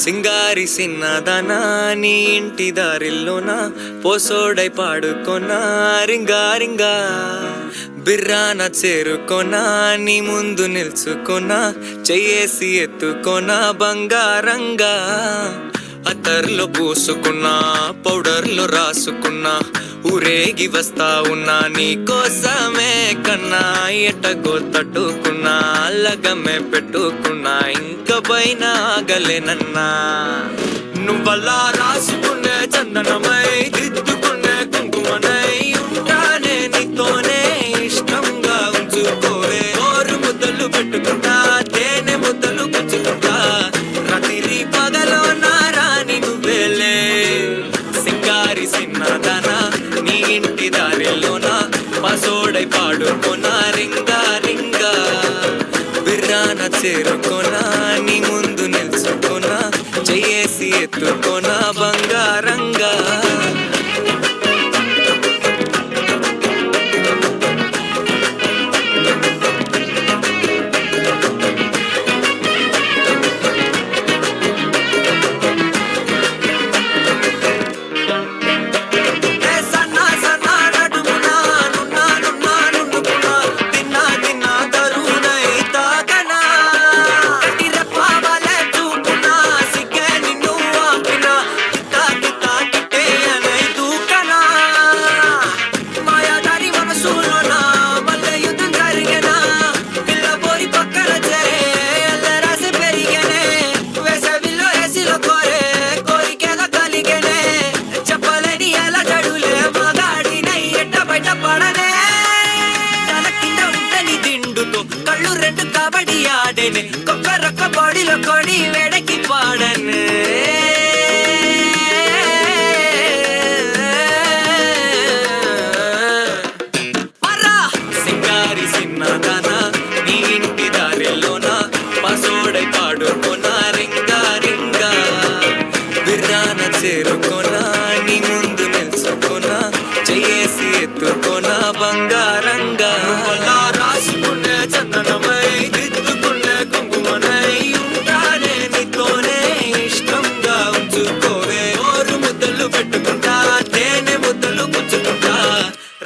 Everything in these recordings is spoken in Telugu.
సింగారి సిన్నదనా నీ ఇంటి దారిల్లోన పోసోడై పాడుకొనా రింగా రింగా బిర్రాన చేరుకొనా నీ ముందు నిల్చుకొనా చెయ్యేసి ఎత్తుకొనా బంగారంగా అతర్లో పూసుకున్నా పౌడర్లో రాసుకున్నా ఊరేగి వస్తా ఉన్నా నీ కోసమే కన్నా ఎటగో తట్టుకున్నా లగమే పెట్టుకున్నా ఇంక పైన ఆగలేనన్నా నువ్వలా రాసుకునే చందనమై దిద్దుకునే కుంకుమనై ఉంటానే నీతోనే ఇష్టంగా ఉంచుకోవే ఓరు ముద్దలు పెట్టుకుంటా తేనె ముద్దలు గుచ్చుకుంటా రాత్రి పగలో నా రాణి నువ్వేలే సింగారి సిన్నదనా నీ ఇంటి దారిలోన పసోడై పాడుకొనా రింగా రింగా బిర్రాన చేరుకొనా నీ ముందు నిల్చుకొనా చెయ్యేసి ఎత్తుకొనా బంగారంగా కళ్ళు రెండు కబడ్డీ ఆడేనే కొక్కరొక్క బాడీలో కొడి వేడకి పాడనే సింగారి సిన్నదనా నీ ఇంటి దారిలోన పసోడై పాడుకొనా రింగా రింగా బిర్రాన చేరుకొనా నీ ముందు నిల్చుకొనా చెయ్యేసి ఎత్తుకొనా బంగారంగా రాసుకునే చందనమై దిద్దుకునే కుంకుమనై ఉంటానే నీతోనే ఇష్టంగా ఉంచుకోవే ఓరు ముద్దలు పెట్టుకుంటా తేనె ముద్దలు గుచ్చుకుంటా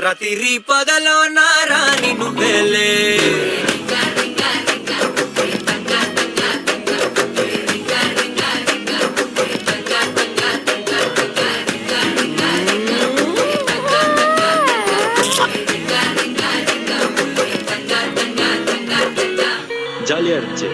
రాత్రి పగలో నా రాణి నువ్వేలే జాలి అర్చే